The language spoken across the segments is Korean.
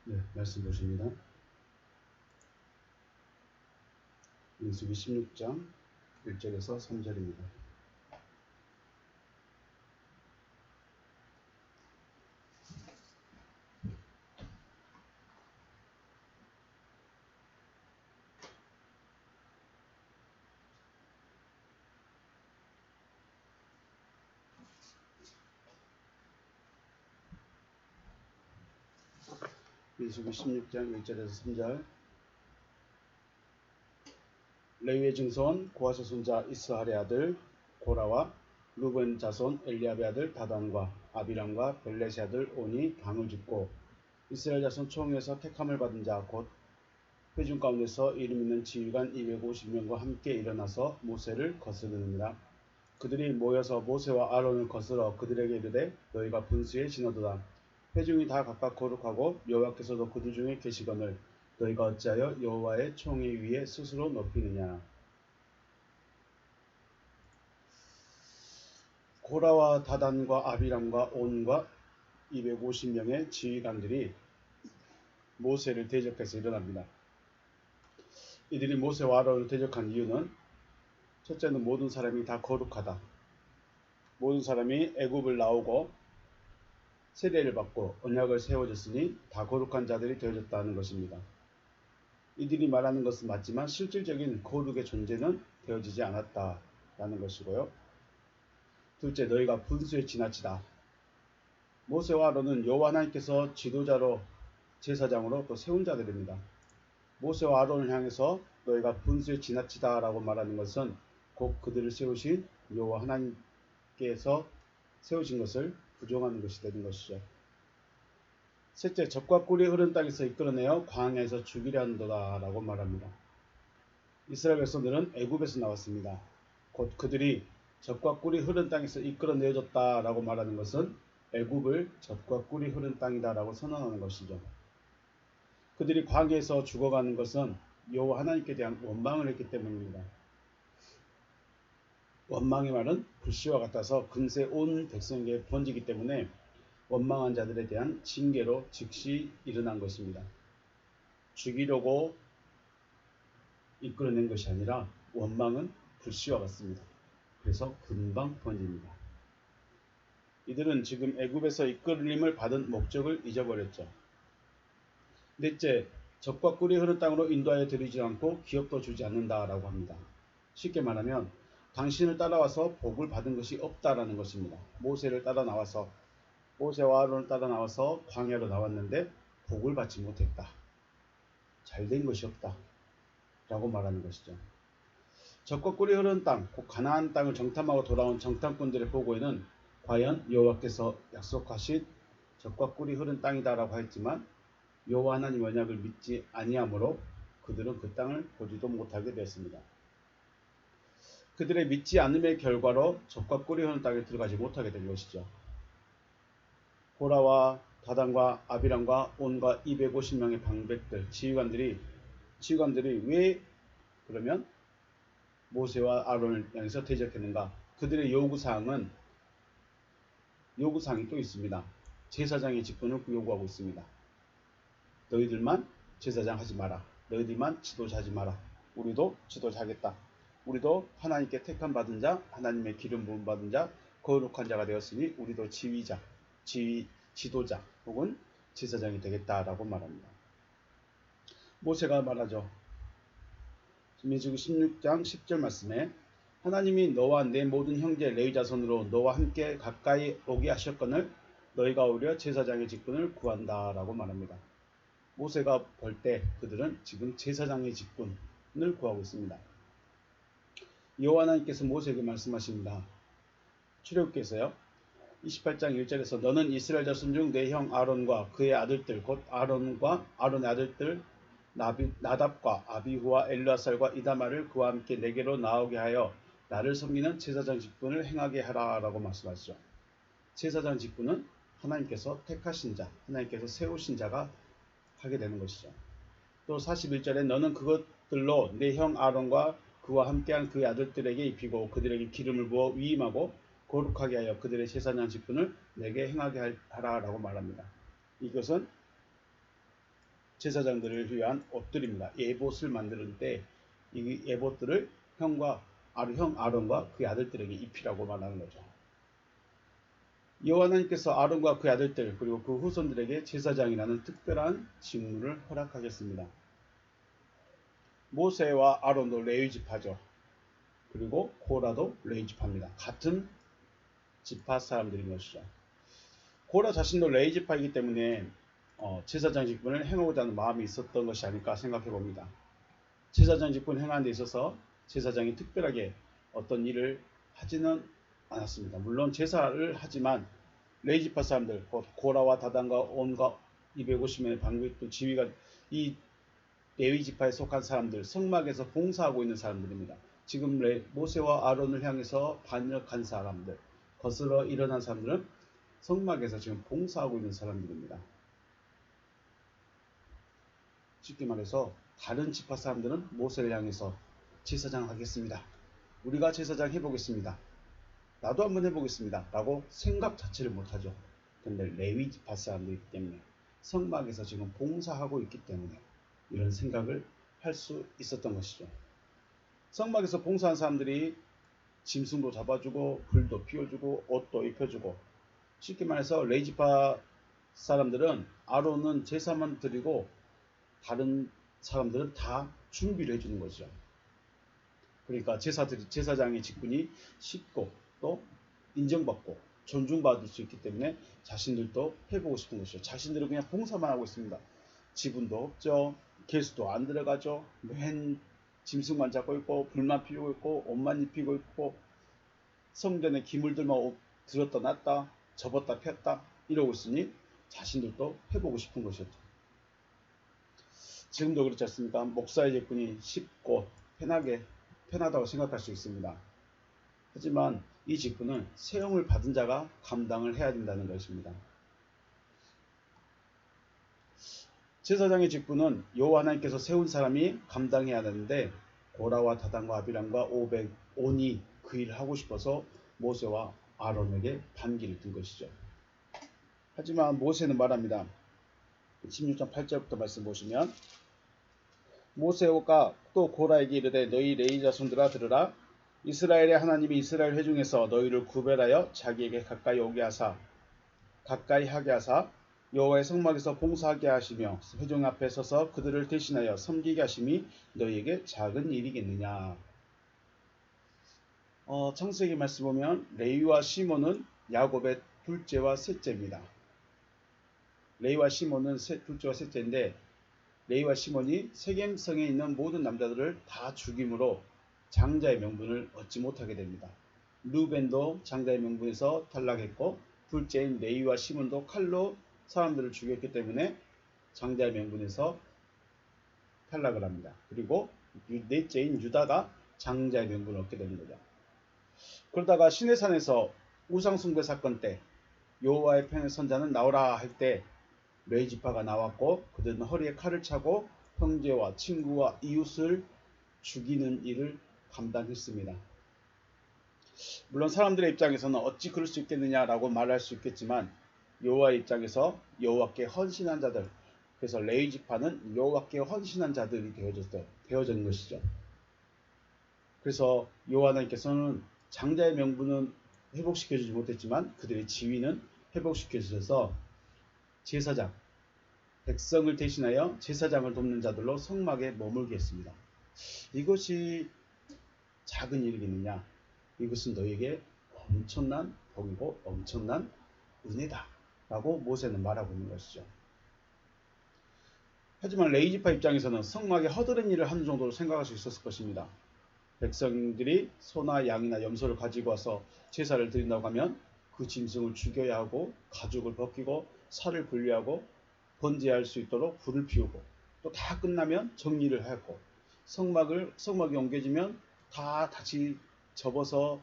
네, 말씀 보십니다. 민수기 16장 1절에서 3절입니다. 민수기 16장 1절에서 3절. 레위의 증손 고하스 손자 이스하의 아들 고라와 루벤 자손 엘리압의 아들 다단과 아비람과 벨렛의 아들 온이 강을 짚고 이스라엘 자손 총회에서 택함을 받은 자 곧 회중 가운데서 이름 있는 지휘관 250명과 함께 일어나서 모세를 거스르느니라. 그들이 모여서 모세와 아론을 거스러 그들에게 이르되 너희가 분수에 지나도다. 회중이 다 각각 거룩하고 여호와께서도 그들 중에 계시거늘 너희가 어찌하여 여호와의 총회 위에 스스로 높이느냐. 고라와 다단과 아비람과 온과 250명의 지휘관들이 모세를 대적해서 일어납니다. 이들이 모세와 아론을 대적한 이유는 첫째는 모든 사람이 다 거룩하다. 모든 사람이 애굽을 나오고 세례를 받고 언약을 세워졌으니 다 거룩한 자들이 되어졌다는 것입니다. 이들이 말하는 것은 맞지만 실질적인 거룩의 존재는 되어지지 않았다라는 것이고요. 둘째, 너희가 분수에 지나치다. 모세와 아론은 여호와 하나님께서 지도자로 제사장으로 또 세운 자들입니다. 모세와 아론을 향해서 너희가 분수에 지나치다 라고 말하는 것은 곧 그들을 세우신 여호와 하나님께서 세우신 것을 부정하는 것이 되는 것이죠. 셋째, 젖과 꿀이 흐른 땅에서 이끌어내어 광야에서 죽이려 한도다 라고 말합니다. 이스라엘 백성들은 애굽에서 나왔습니다. 곧 그들이 젖과 꿀이 흐른 땅에서 이끌어내어졌다 라고 말하는 것은 애굽을 젖과 꿀이 흐른 땅이다 라고 선언하는 것이죠. 그들이 광야에서 죽어가는 것은 여호와 하나님께 대한 원망을 했기 때문입니다. 원망의 말은 불씨와 같아서 금세 온 백성에게 번지기 때문에 원망한 자들에 대한 징계로 즉시 일어난 것입니다. 죽이려고 이끌어낸 것이 아니라 원망은 불씨와 같습니다. 그래서 금방 번집니다. 이들은 지금 애굽에서 이끌림을 받은 목적을 잊어버렸죠. 넷째, 젖과 꿀이 흐른 땅으로 인도하여 드리지 않고 기업도 주지 않는다라고 합니다. 쉽게 말하면 당신을 따라와서 복을 받은 것이 없다라는 것입니다. 모세를 따라 나와서 모세와 아론을 따라 나와서 광야로 나왔는데 복을 받지 못했다. 잘된 것이 없다. 라고 말하는 것이죠. 젖과 꿀이 흐르는 땅, 곧 가나안 땅을 정탐하고 돌아온 정탐꾼들의 보고에는 과연 여호와께서 약속하신 젖과 꿀이 흐른 땅이다라고 했지만 여호와 하나님 언약을 믿지 아니하므로 그들은 그 땅을 보지도 못하게 되었습니다. 그들의 믿지 않음의 결과로 젖과 꿀이 흐르는 땅에 들어가지 못하게 된 것이죠. 고라와 다단과 아비람과 온과 250명의 방백들, 지휘관들이 왜 그러면 모세와 아론을 향해서 대적했는가? 그들의 요구사항이 또 있습니다. 제사장의 직분을 요구하고 있습니다. 너희들만 제사장 하지 마라. 너희들만 지도자 하지 마라. 우리도 지도자 하겠다. 우리도 하나님께 택함 받은 자, 하나님의 기름 부음 받은 자, 거룩한 자가 되었으니 우리도 지도자 혹은 제사장이 되겠다라고 말합니다. 모세가 말하죠. 민수기 16장 10절 말씀에 하나님이 너와 내 모든 형제 레위 자손으로 너와 함께 가까이 오게 하셨거늘 너희가 오히려 제사장의 직분을 구한다 라고 말합니다. 모세가 볼 때 그들은 지금 제사장의 직분을 구하고 있습니다. 여호와 하나님께서 모세에게 말씀하십니다. 출애굽기에서요. 28장 1절에서 너는 이스라엘 자손 중 내 형 아론과 그의 아들들 곧 아론과 아론의 아들들 나답과 아비후와 엘르아살과 이다말을 그와 함께 내게로 나오게 하여 나를 섬기는 제사장 직분을 행하게 하라 라고 말씀하시죠. 제사장 직분은 하나님께서 택하신 자, 하나님께서 세우신 자가 하게 되는 것이죠. 또 41절에 너는 그것들로 내 형 아론과 그와 함께한 그의 아들들에게 입히고 그들에게 기름을 부어 위임하고 거룩하게 하여 그들의 제사장 직분을 내게 행하게 하라 라고 말합니다. 이것은 제사장들을 위한 옷들입니다. 예봇을 만드는 때 이 예봇들을 형 아론과 그의 아들들에게 입히라고 말하는 거죠. 여호와 하나님께서 아론과 그의 아들들 그리고 그 후손들에게 제사장이라는 특별한 직무를 허락하셨습니다. 모세와 아론도 레위 지파죠. 그리고 고라도 레위 지파입니다. 같은 지파 사람들인 것이죠. 고라 자신도 레위 지파이기 때문에 제사장 직분을 행하고자 하는 마음이 있었던 것이 아닐까 생각해 봅니다. 제사장 직분 행하는 데 있어서 제사장이 특별하게 어떤 일을 하지는 않았습니다. 물론 제사를 하지만 레위 지파 사람들, 고라와 다단과 온과 250명의 방백도 지휘가 이 레위 지파에 속한 사람들, 성막에서 봉사하고 있는 사람들입니다. 지금 모세와 아론을 향해서 반역한 사람들, 거슬러 일어난 사람들은 성막에서 지금 봉사하고 있는 사람들입니다. 쉽게 말해서 다른 지파 사람들은 모세를 향해서 제사장 하겠습니다. 우리가 제사장 해보겠습니다. 나도 한번 해보겠습니다. 라고 생각 자체를 못하죠. 근데 레위 지파 사람들이기 때문에 성막에서 지금 봉사하고 있기 때문에 이런 생각을 할 수 있었던 것이죠. 성막에서 봉사한 사람들이 짐승도 잡아주고 불도 피워주고 옷도 입혀주고, 쉽게 말해서 레위 지파 사람들은 아론은 제사만 드리고 다른 사람들은 다 준비를 해주는 거죠. 그러니까 제사장의 직분이 쉽고 또 인정받고 존중받을 수 있기 때문에 자신들도 해보고 싶은 것이죠. 자신들은 그냥 봉사만 하고 있습니다. 지분도 없죠. 개수도 안 들어가죠. 맨 짐승만 잡고 있고 불만 피우고 있고 옷만 입히고 있고 성전에 기물들만 들었다 놨다 접었다 폈다 이러고 있으니 자신들도 해보고 싶은 것이었죠. 지금도 그렇지 않습니까? 목사의 직분이 쉽고 편하다고 생각할 수 있습니다. 하지만 이 직분은 세움을 받은 자가 감당을 해야 된다는 것입니다. 제사장의 직분은 여호와 하나님께서 세운 사람이 감당해야 하는데 고라와 다단과 아비람과 온이 그 일을 하고 싶어서 모세와 아론에게 반기를 든 것이죠. 하지만 모세는 말합니다. 16장 8절부터 말씀 보시면, 모세가 또 고라에게 이르되 너희 레위 자손들아 들으라. 이스라엘의 하나님이 이스라엘 회중에서 너희를 구별하여 자기에게 가까이 하게 하사 여호와의 성막에서 봉사하게 하시며 회중 앞에 서서 그들을 대신하여 섬기게 하심이 너희에게 작은 일이겠느냐. 창세기 말씀 보면 레위와 시몬은 야곱의 둘째와 셋째입니다. 레위와 시몬은 둘째와 셋째인데, 레위와 시몬이 세겜성에 있는 모든 남자들을 다 죽임으로 장자의 명분을 얻지 못하게 됩니다. 루벤도 장자의 명분에서 탈락했고, 둘째인 레위와 시몬도 칼로 사람들을 죽였기 때문에 장자의 명분에서 탈락을 합니다. 그리고 넷째인 유다가 장자의 명분을 얻게 되는 거죠. 그러다가 시내산에서 우상숭배 사건 때 여호와의 편의 선자는 나오라 할 때 레위 지파가 나왔고, 그들은 허리에 칼을 차고 형제와 친구와 이웃을 죽이는 일을 감당했습니다. 물론 사람들의 입장에서는 어찌 그럴 수 있겠느냐라고 말할 수 있겠지만, 여호와의 입장에서 여호와께 헌신한 자들, 그래서 레위 지파는 여호와께 헌신한 자들이 되어진 것이죠. 그래서 여호와 하나님께서는 장자의 명분은 회복시켜주지 못했지만 그들의 지위는 회복시켜주셔서 제사장, 백성을 대신하여 제사장을 돕는 자들로 성막에 머물게 했습니다. 이것이 작은 일이겠느냐? 이것은 너에게 엄청난 복이고 엄청난 은혜다 라고 모세는 말하고 있는 것이죠. 하지만 레위 지파 입장에서는 성막에 허드렛 일을 하는 정도로 생각할 수 있었을 것입니다. 백성들이 소나 양이나 염소를 가지고 와서 제사를 드린다고 하면 그 짐승을 죽여야 하고 가죽을 벗기고 살을 분리하고 번제할 수 있도록 불을 피우고, 또 다 끝나면 정리를 하고, 성막이 옮겨지면 다 다시 접어서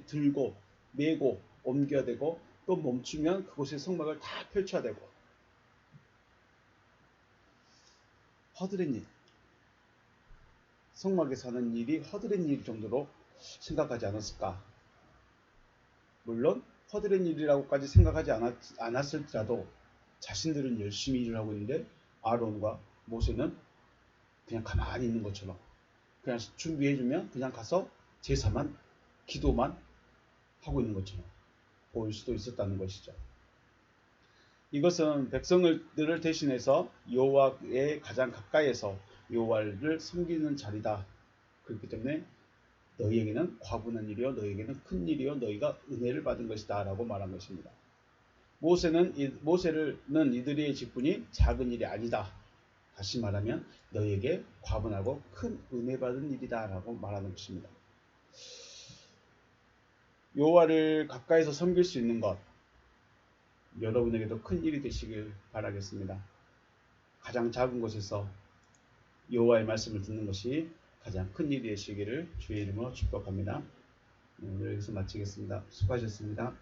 들고 메고 옮겨야 되고, 또 멈추면 그곳에 성막을 다 펼쳐야 되고, 허드렛 일, 성막에서 하는 일이 허드렛 일 정도로 생각하지 않았을까. 물론 허드렛 일이라고까지 생각하지 않았을지라도 자신들은 열심히 일을 하고 있는데 아론과 모세는 그냥 가만히 있는 것처럼 그냥 준비해주면 그냥 가서 제사만 기도만 하고 있는 것처럼 보일 수도 있었다는 것이죠. 이것은 백성들을 대신해서 여호와의 가장 가까이에서 여호와를 섬기는 자리다. 그렇기 때문에 너희에게는 과분한 일이요 너희에게는 큰 일이요 너희가 은혜를 받은 것이다 라고 말한 것입니다. 모세는 이들의 직분이 작은 일이 아니다. 다시 말하면 너희에게 과분하고 큰 은혜 받은 일이다 라고 말하는 것입니다. 여호와를 가까이서 섬길 수 있는 것, 여러분에게도 큰 일이 되시길 바라겠습니다. 가장 작은 곳에서 여호와의 말씀을 듣는 것이 가장 큰 일이 되시기를 주의 이름으로 축복합니다. 오늘 여기서 마치겠습니다. 수고하셨습니다.